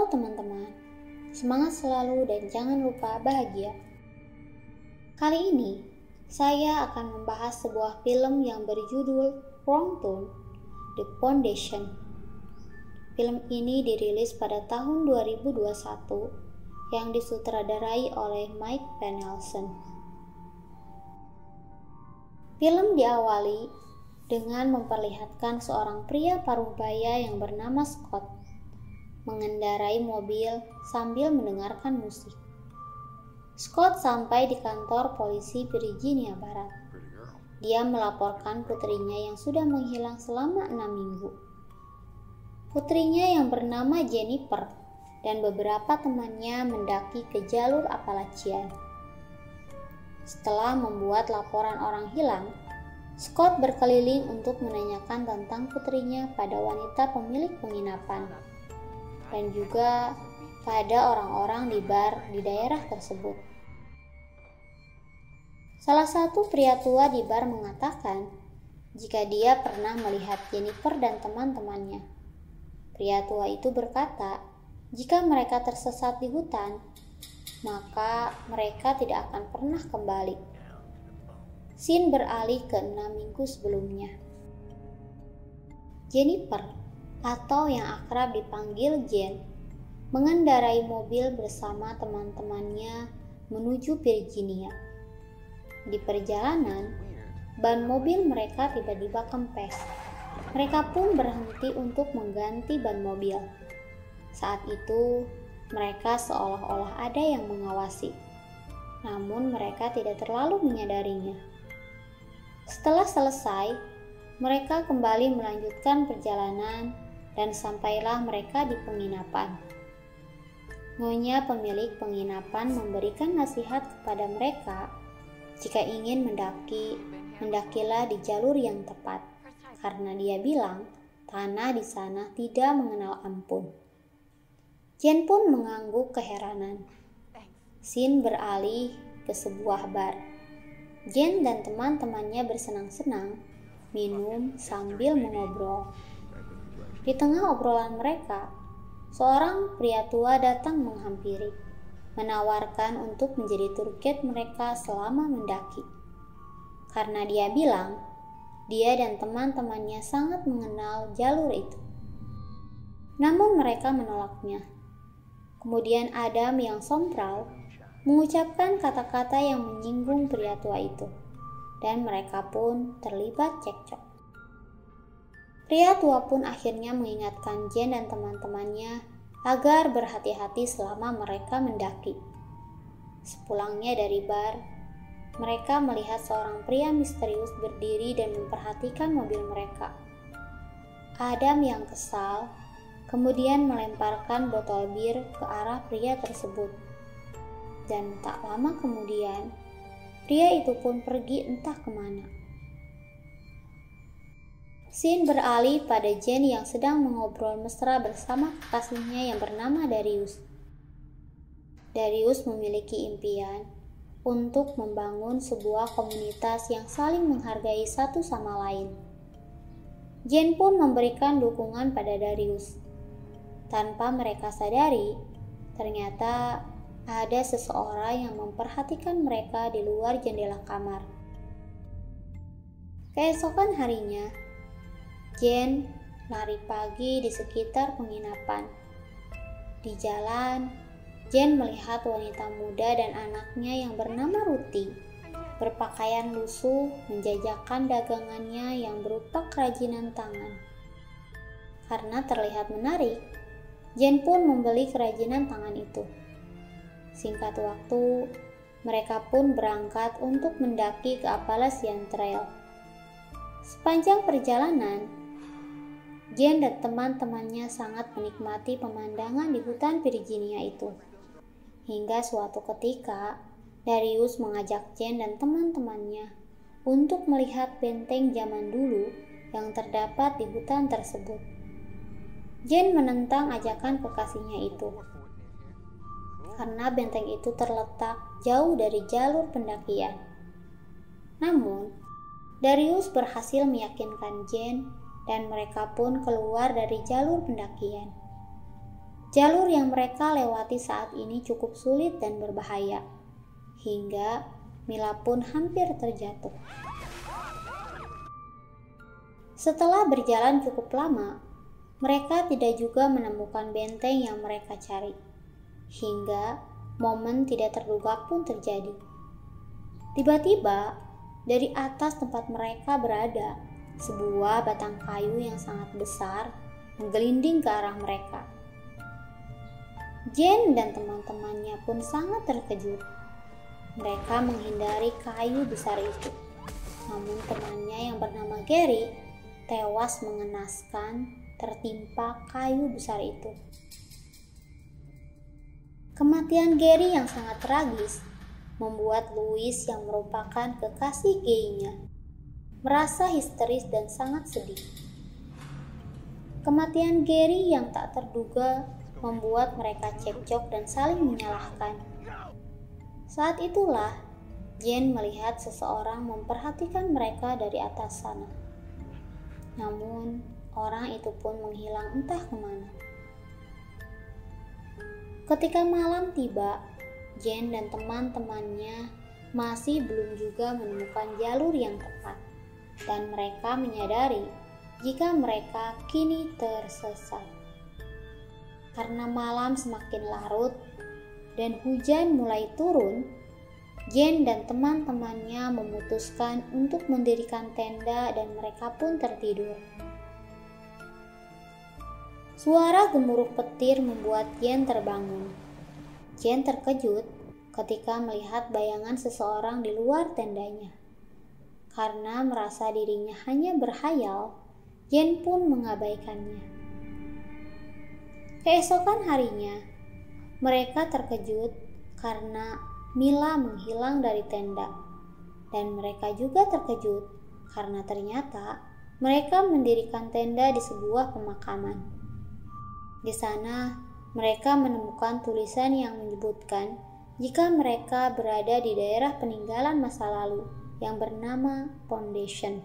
Halo teman-teman, semangat selalu dan jangan lupa bahagia. Kali ini, saya akan membahas sebuah film yang berjudul Wrong Turn: The Foundation. Film ini dirilis pada tahun 2021 yang disutradarai oleh Mike Penelson. Film diawali dengan memperlihatkan seorang pria paruh baya yang bernama Scott mengendarai mobil sambil mendengarkan musik. Scott sampai di kantor polisi Virginia Barat. Dia melaporkan putrinya yang sudah menghilang selama 6 minggu. Putrinya yang bernama Jennifer dan beberapa temannya mendaki ke jalur Appalachian. Setelah membuat laporan orang hilang, Scott berkeliling untuk menanyakan tentang putrinya pada wanita pemilik penginapan dan juga pada orang-orang di bar di daerah tersebut. Salah satu pria tua di bar mengatakan jika dia pernah melihat Jennifer dan teman-temannya. Pria tua itu berkata, jika mereka tersesat di hutan, maka mereka tidak akan pernah kembali. Scene beralih ke 6 minggu sebelumnya. Jennifer, atau yang akrab dipanggil Jen, mengendarai mobil bersama teman-temannya menuju Virginia. Di perjalanan, ban mobil mereka tiba-tiba kempes. Mereka pun berhenti untuk mengganti ban mobil. Saat itu, mereka seolah-olah ada yang mengawasi, namun mereka tidak terlalu menyadarinya. Setelah selesai, mereka kembali melanjutkan perjalanan dan sampailah mereka di penginapan. Nyonya pemilik penginapan memberikan nasihat kepada mereka, jika ingin mendaki, mendakilah di jalur yang tepat, karena dia bilang tanah di sana tidak mengenal ampun. Jen pun mengangguk keheranan. Scene beralih ke sebuah bar. Jen dan teman-temannya bersenang-senang minum sambil mengobrol. Di tengah obrolan mereka, seorang pria tua datang menghampiri, menawarkan untuk menjadi tour guide mereka selama mendaki. Karena dia bilang, dia dan teman-temannya sangat mengenal jalur itu. Namun mereka menolaknya. Kemudian Adam yang sompral mengucapkan kata-kata yang menyinggung pria tua itu, dan mereka pun terlibat cekcok. Pria tua pun akhirnya mengingatkan Jen dan teman-temannya agar berhati-hati selama mereka mendaki. Sepulangnya dari bar, mereka melihat seorang pria misterius berdiri dan memperhatikan mobil mereka. Adam yang kesal kemudian melemparkan botol bir ke arah pria tersebut. Dan tak lama kemudian, pria itu pun pergi entah kemana. Scene beralih pada Jen yang sedang mengobrol mesra bersama kekasihnya yang bernama Darius. Darius memiliki impian untuk membangun sebuah komunitas yang saling menghargai satu sama lain. Jen pun memberikan dukungan pada Darius. Tanpa mereka sadari, ternyata ada seseorang yang memperhatikan mereka di luar jendela kamar. Keesokan harinya, Jen lari pagi di sekitar penginapan. Di jalan, Jen melihat wanita muda dan anaknya yang bernama Ruti berpakaian lusuh menjajakan dagangannya yang berupa kerajinan tangan. Karena terlihat menarik, Jen pun membeli kerajinan tangan itu. Singkat waktu, mereka pun berangkat untuk mendaki ke Appalachian Trail. Sepanjang perjalanan, Jen dan teman-temannya sangat menikmati pemandangan di hutan Virginia itu. Hingga suatu ketika, Darius mengajak Jen dan teman-temannya untuk melihat benteng zaman dulu yang terdapat di hutan tersebut. Jen menentang ajakan kekasihnya itu, karena benteng itu terletak jauh dari jalur pendakian. Namun, Darius berhasil meyakinkan Jen dan mereka pun keluar dari jalur pendakian. Jalur yang mereka lewati saat ini cukup sulit dan berbahaya, hingga Mila pun hampir terjatuh. Setelah berjalan cukup lama, mereka tidak juga menemukan benteng yang mereka cari, hingga momen tidak terduga pun terjadi. Tiba-tiba, dari atas tempat mereka berada, sebuah batang kayu yang sangat besar menggelinding ke arah mereka. Jane dan teman-temannya pun sangat terkejut. Mereka menghindari kayu besar itu. Namun temannya yang bernama Gary tewas mengenaskan tertimpa kayu besar itu. Kematian Gary yang sangat tragis membuat Louis yang merupakan kekasih gaynya merasa histeris dan sangat sedih. Kematian Gary yang tak terduga membuat mereka cekcok dan saling menyalahkan. Saat itulah Jane melihat seseorang memperhatikan mereka dari atas sana. Namun orang itu pun menghilang entah kemana. Ketika malam tiba, Jane dan teman-temannya masih belum juga menemukan jalur yang tepat, dan mereka menyadari jika mereka kini tersesat. Karena malam semakin larut dan hujan mulai turun, Jane dan teman-temannya memutuskan untuk mendirikan tenda dan mereka pun tertidur. Suara gemuruh petir membuat Jane terbangun. Jane terkejut ketika melihat bayangan seseorang di luar tendanya. Karena merasa dirinya hanya berhayal, Jane pun mengabaikannya. Keesokan harinya, mereka terkejut karena Mila menghilang dari tenda. Dan mereka juga terkejut karena ternyata mereka mendirikan tenda di sebuah pemakaman. Di sana, mereka menemukan tulisan yang menyebutkan jika mereka berada di daerah peninggalan masa lalu yang bernama Foundation.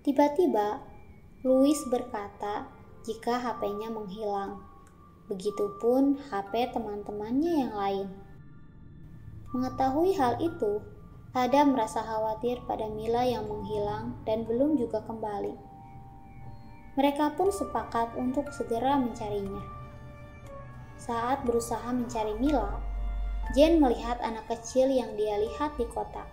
Tiba-tiba, Louis berkata jika HP-nya menghilang. Begitupun HP teman-temannya yang lain. Mengetahui hal itu, Adam merasa khawatir pada Mila yang menghilang dan belum juga kembali. Mereka pun sepakat untuk segera mencarinya. Saat berusaha mencari Mila, Jane melihat anak kecil yang dia lihat di kota.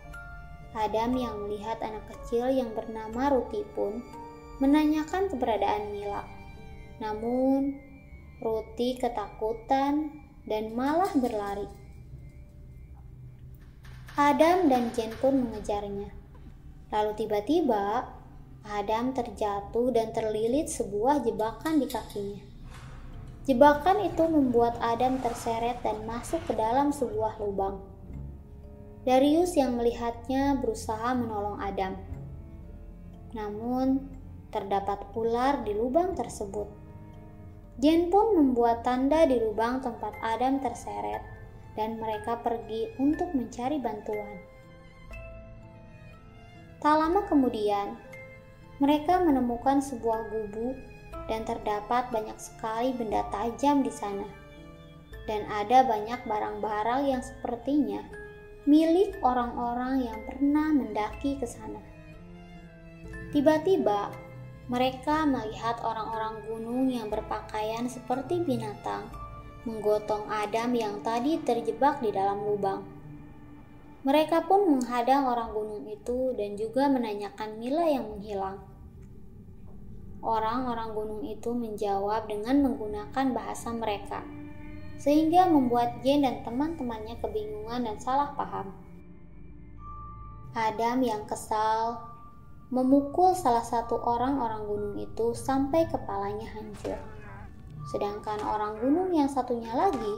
Adam yang melihat anak kecil yang bernama Ruthie pun menanyakan keberadaan Mila. Namun, Ruthie ketakutan dan malah berlari. Adam dan Jane pun mengejarnya. Lalu tiba-tiba, Adam terjatuh dan terlilit sebuah jebakan di kakinya. Jebakan itu membuat Adam terseret dan masuk ke dalam sebuah lubang. Darius yang melihatnya berusaha menolong Adam. Namun, terdapat ular di lubang tersebut. Jane pun membuat tanda di lubang tempat Adam terseret dan mereka pergi untuk mencari bantuan. Tak lama kemudian, mereka menemukan sebuah gubuk dan terdapat banyak sekali benda tajam di sana. Dan ada banyak barang-barang yang sepertinya milik orang-orang yang pernah mendaki ke sana. Tiba-tiba, mereka melihat orang-orang gunung yang berpakaian seperti binatang menggotong Adam yang tadi terjebak di dalam lubang. Mereka pun menghadang orang gunung itu dan juga menanyakan Mila yang menghilang. Orang-orang gunung itu menjawab dengan menggunakan bahasa mereka, sehingga membuat Jane dan teman-temannya kebingungan dan salah paham. Adam yang kesal memukul salah satu orang-orang gunung itu sampai kepalanya hancur. Sedangkan orang gunung yang satunya lagi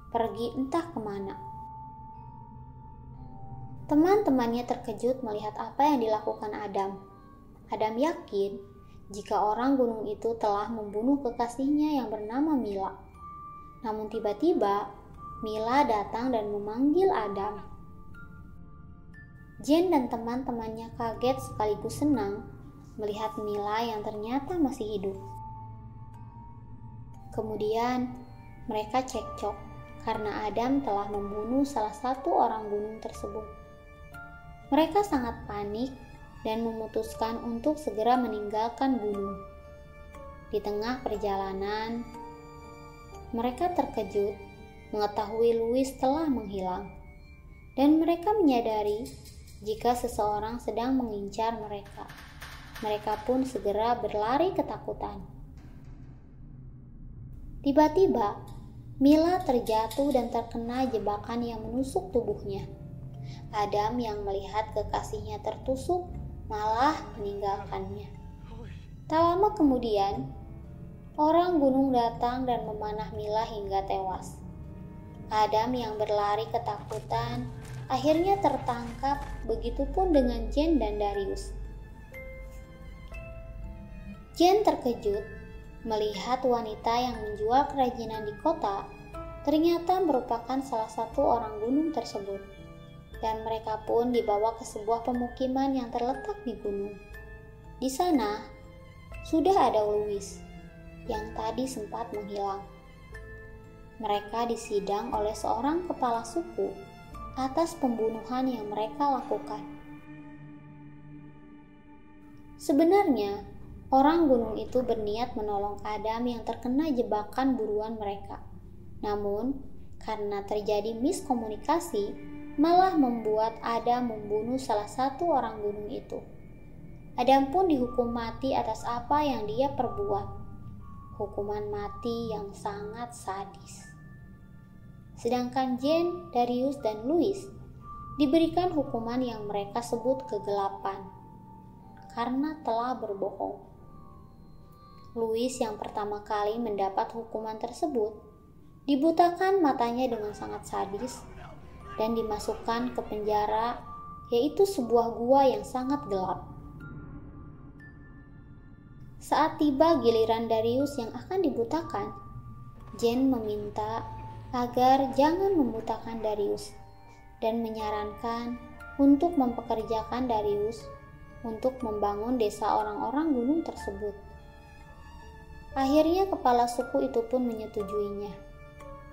pergi entah kemana. Teman-temannya terkejut melihat apa yang dilakukan Adam. Adam yakin jika orang gunung itu telah membunuh kekasihnya yang bernama Mila. Namun tiba-tiba Mila datang dan memanggil Adam. Jane dan teman-temannya kaget sekaligus senang melihat Mila yang ternyata masih hidup. Kemudian mereka cekcok karena Adam telah membunuh salah satu orang gunung tersebut. Mereka sangat panik dan memutuskan untuk segera meninggalkan gunung. Di tengah perjalanan, mereka terkejut mengetahui Louis telah menghilang, dan mereka menyadari jika seseorang sedang mengincar mereka. Mereka pun segera berlari ketakutan. Tiba-tiba, Mila terjatuh dan terkena jebakan yang menusuk tubuhnya. Adam yang melihat kekasihnya tertusuk malah meninggalkannya. Tak lama kemudian, orang gunung datang dan memanah Mila hingga tewas. Adam yang berlari ketakutan akhirnya tertangkap, begitupun dengan Jane dan Darius. Jane terkejut melihat wanita yang menjual kerajinan di kota ternyata merupakan salah satu orang gunung tersebut, dan mereka pun dibawa ke sebuah pemukiman yang terletak di gunung. Di sana sudah ada Louis yang tadi sempat menghilang. Mereka disidang oleh seorang kepala suku atas pembunuhan yang mereka lakukan. Sebenarnya, orang gunung itu berniat menolong Adam yang terkena jebakan buruan mereka. Namun, karena terjadi miskomunikasi, malah membuat Adam membunuh salah satu orang gunung itu. Adam pun dihukum mati atas apa yang dia perbuat. Hukuman mati yang sangat sadis. Sedangkan Jane, Darius, dan Louis diberikan hukuman yang mereka sebut kegelapan karena telah berbohong. Louis yang pertama kali mendapat hukuman tersebut dibutakan matanya dengan sangat sadis dan dimasukkan ke penjara, yaitu sebuah gua yang sangat gelap. Saat tiba giliran Darius yang akan dibutakan, Jane meminta agar jangan membutakan Darius dan menyarankan untuk mempekerjakan Darius untuk membangun desa orang-orang gunung tersebut. Akhirnya kepala suku itu pun menyetujuinya.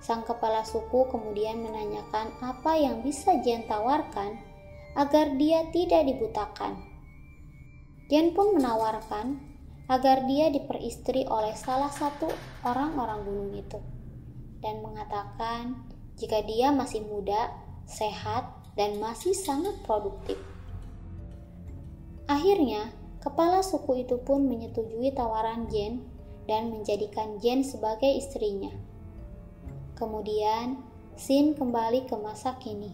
Sang kepala suku kemudian menanyakan apa yang bisa Jane tawarkan agar dia tidak dibutakan. Jane pun menawarkan agar dia diperistri oleh salah satu orang-orang gunung itu, dan mengatakan jika dia masih muda, sehat, dan masih sangat produktif. Akhirnya, kepala suku itu pun menyetujui tawaran Jane dan menjadikan Jane sebagai istrinya. Kemudian, scene kembali ke masa kini.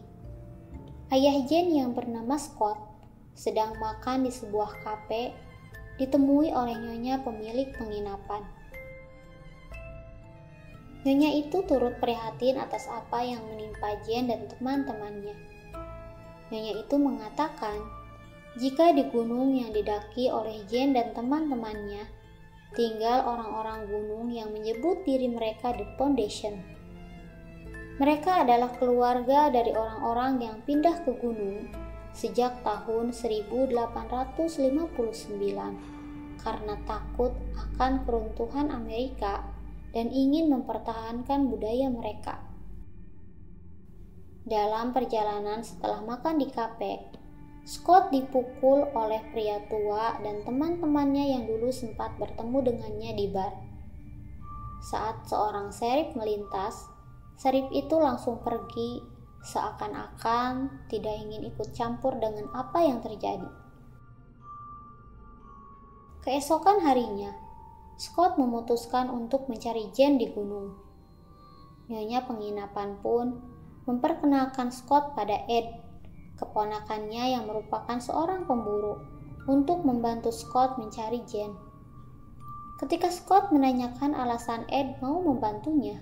Ayah Jane yang bernama Scott sedang makan di sebuah kafe, ditemui oleh nyonya pemilik penginapan. Nyonya itu turut prihatin atas apa yang menimpa Jane dan teman-temannya. Nyonya itu mengatakan, jika di gunung yang didaki oleh Jane dan teman-temannya, tinggal orang-orang gunung yang menyebut diri mereka The Foundation. Mereka adalah keluarga dari orang-orang yang pindah ke gunung sejak tahun 1859 karena takut akan keruntuhan Amerika dan ingin mempertahankan budaya mereka. Dalam perjalanan setelah makan di kafe, Scott dipukul oleh pria tua dan teman-temannya yang dulu sempat bertemu dengannya di bar. Saat seorang serif melintas, serif itu langsung pergi seakan-akan tidak ingin ikut campur dengan apa yang terjadi. Keesokan harinya, Scott memutuskan untuk mencari Jane di gunung. Nyonya penginapan pun memperkenalkan Scott pada Ed, keponakannya yang merupakan seorang pemburu, untuk membantu Scott mencari Jane. Ketika Scott menanyakan alasan Ed mau membantunya,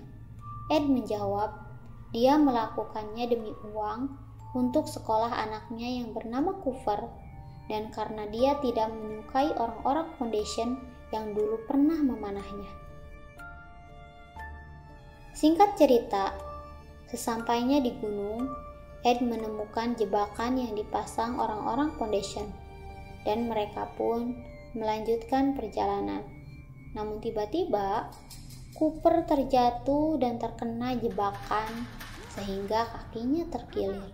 Ed menjawab dia melakukannya demi uang untuk sekolah anaknya yang bernama Cooper, dan karena dia tidak menyukai orang-orang Foundation yang dulu pernah memanahnya. Singkat cerita, sesampainya di gunung, Ed menemukan jebakan yang dipasang orang-orang Foundation, dan mereka pun melanjutkan perjalanan. Namun tiba-tiba, Cooper terjatuh dan terkena jebakan sehingga kakinya terkilir.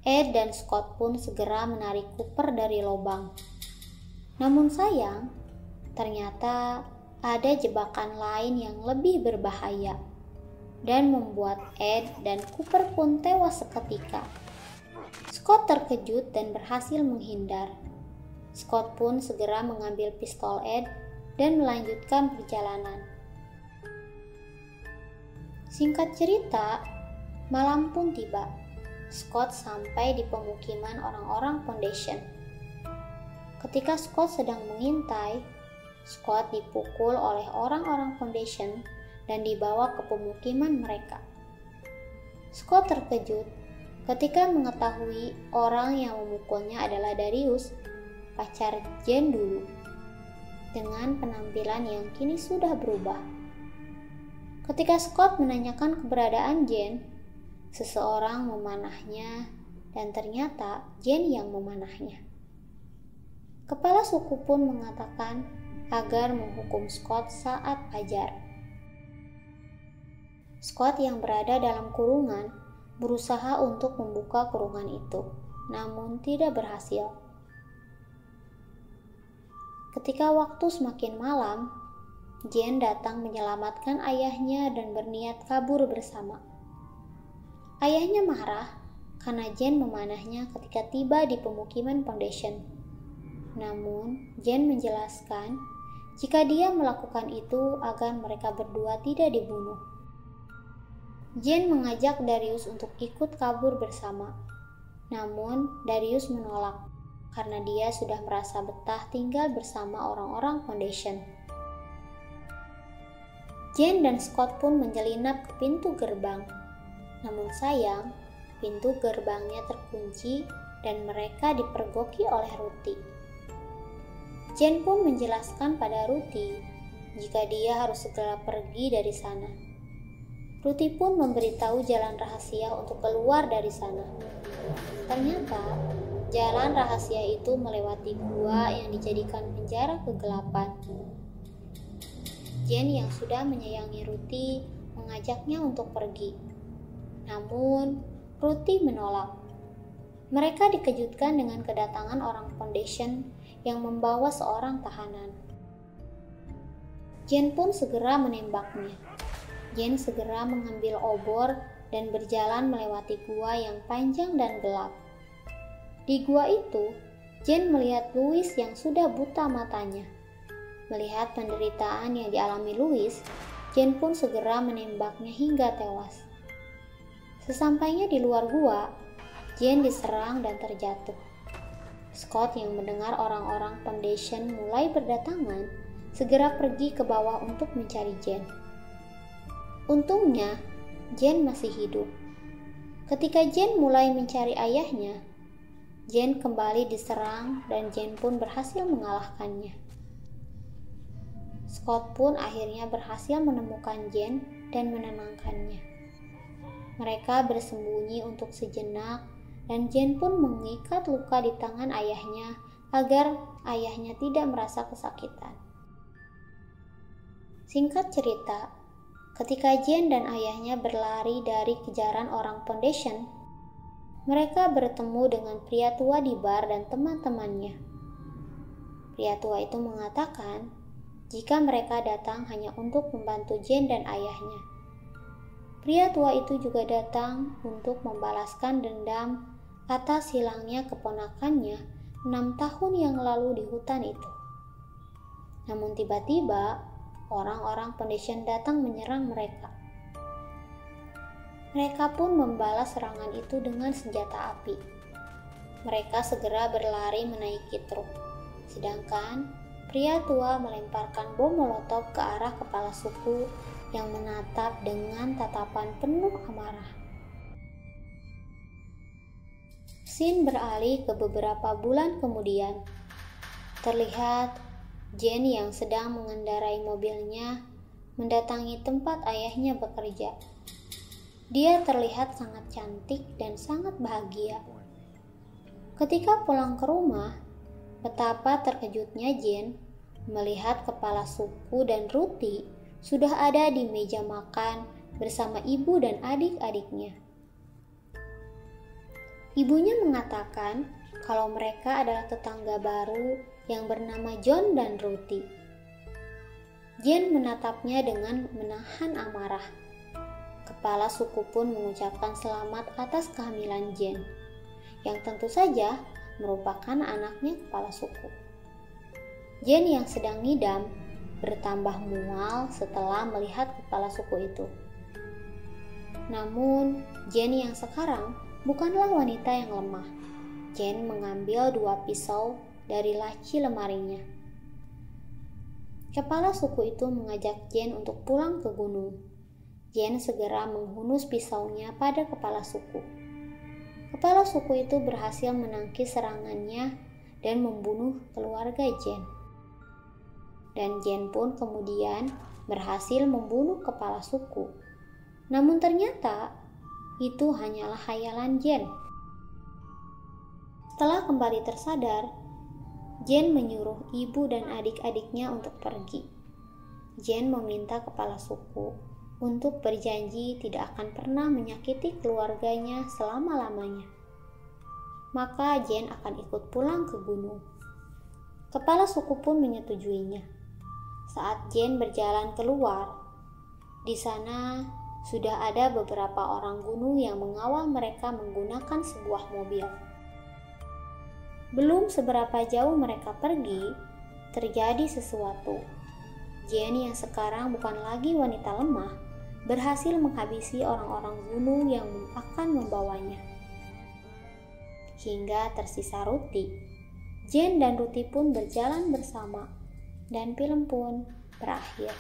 Ed dan Scott pun segera menarik Cooper dari lubang. Namun sayang, ternyata ada jebakan lain yang lebih berbahaya dan membuat Ed dan Cooper pun tewas seketika. Scott terkejut dan berhasil menghindar. Scott pun segera mengambil pistol Ed dan melanjutkan perjalanan. Singkat cerita, malam pun tiba. Scott sampai di pemukiman orang-orang Foundation. Ketika Scott sedang mengintai, Scott dipukul oleh orang-orang Foundation dan dibawa ke pemukiman mereka. Scott terkejut ketika mengetahui orang yang memukulnya adalah Darius, pacar Jen dulu, dengan penampilan yang kini sudah berubah. Ketika Scott menanyakan keberadaan Jen, seseorang memanahnya dan ternyata Jen yang memanahnya. Kepala suku pun mengatakan agar menghukum Scott saat fajar. Scott yang berada dalam kurungan berusaha untuk membuka kurungan itu, namun tidak berhasil. Ketika waktu semakin malam, Jen datang menyelamatkan ayahnya dan berniat kabur bersama. Ayahnya marah karena Jen memanahnya ketika tiba di pemukiman Foundation. Namun, Jen menjelaskan jika dia melakukan itu agar mereka berdua tidak dibunuh. Jen mengajak Darius untuk ikut kabur bersama. Namun, Darius menolak karena dia sudah merasa betah tinggal bersama orang-orang Foundation. Jen dan Scott pun menyelinap ke pintu gerbang. Namun sayang, pintu gerbangnya terkunci dan mereka dipergoki oleh Ruthie. Jen pun menjelaskan pada Ruthie jika dia harus segera pergi dari sana. Ruthie pun memberitahu jalan rahasia untuk keluar dari sana. Ternyata, jalan rahasia itu melewati gua yang dijadikan penjara kegelapan. Jen yang sudah menyayangi Ruthie mengajaknya untuk pergi. Namun, Ruthie menolak. Mereka dikejutkan dengan kedatangan orang Foundation yang membawa seorang tahanan. Jen pun segera menembaknya. Jen segera mengambil obor dan berjalan melewati gua yang panjang dan gelap. Di gua itu, Jen melihat Louis yang sudah buta matanya. Melihat penderitaan yang dialami Louis, Jen pun segera menembaknya hingga tewas. Sesampainya di luar gua, Jen diserang dan terjatuh. Scott yang mendengar orang-orang Foundation mulai berdatangan, segera pergi ke bawah untuk mencari Jen. Untungnya, Jen masih hidup. Ketika Jen mulai mencari ayahnya, Jen kembali diserang dan Jen pun berhasil mengalahkannya. Scott pun akhirnya berhasil menemukan Jen dan menenangkannya. Mereka bersembunyi untuk sejenak dan Jen pun mengikat luka di tangan ayahnya agar ayahnya tidak merasa kesakitan. Singkat cerita, ketika Jen dan ayahnya berlari dari kejaran orang Foundation, mereka bertemu dengan pria tua di bar dan teman-temannya. Pria tua itu mengatakan jika mereka datang hanya untuk membantu Jen dan ayahnya. Pria tua itu juga datang untuk membalaskan dendam atas hilangnya keponakannya 6 tahun yang lalu di hutan itu. Namun tiba-tiba, orang-orang Foundation datang menyerang mereka. Mereka pun membalas serangan itu dengan senjata api. Mereka segera berlari menaiki truk, sedangkan pria tua melemparkan bom molotov ke arah kepala suku yang menatap dengan tatapan penuh amarah. Scene beralih ke beberapa bulan kemudian. Terlihat Jen yang sedang mengendarai mobilnya mendatangi tempat ayahnya bekerja. Dia terlihat sangat cantik dan sangat bahagia. Ketika pulang ke rumah, betapa terkejutnya Jen melihat kepala suku dan Ruthie sudah ada di meja makan bersama ibu dan adik-adiknya. Ibunya mengatakan kalau mereka adalah tetangga baru yang bernama John dan Ruthie. Jane menatapnya dengan menahan amarah. Kepala suku pun mengucapkan selamat atas kehamilan Jane, yang tentu saja merupakan anaknya kepala suku. Jane yang sedang ngidam bertambah mual setelah melihat kepala suku itu. Namun, Jane yang sekarang bukanlah wanita yang lemah. Jane mengambil 2 pisau dari laci lemarinya. Kepala suku itu mengajak Jane untuk pulang ke gunung. Jane segera menghunus pisaunya pada kepala suku. Kepala suku itu berhasil menangkis serangannya dan membunuh keluarga Jane. Dan Jane pun kemudian berhasil membunuh kepala suku. Namun ternyata itu hanyalah khayalan Jane. Setelah kembali tersadar, Jane menyuruh ibu dan adik-adiknya untuk pergi. Jane meminta kepala suku untuk berjanji tidak akan pernah menyakiti keluarganya selama-lamanya. Maka Jane akan ikut pulang ke gunung. Kepala suku pun menyetujuinya. Saat Jane berjalan keluar, di sana sudah ada beberapa orang gunung yang mengawal mereka menggunakan sebuah mobil. Belum seberapa jauh mereka pergi, terjadi sesuatu. Jane yang sekarang bukan lagi wanita lemah, berhasil menghabisi orang-orang gunung yang akan membawanya. Hingga tersisa Ruthie. Jane dan Ruthie pun berjalan bersama, dan film pun berakhir.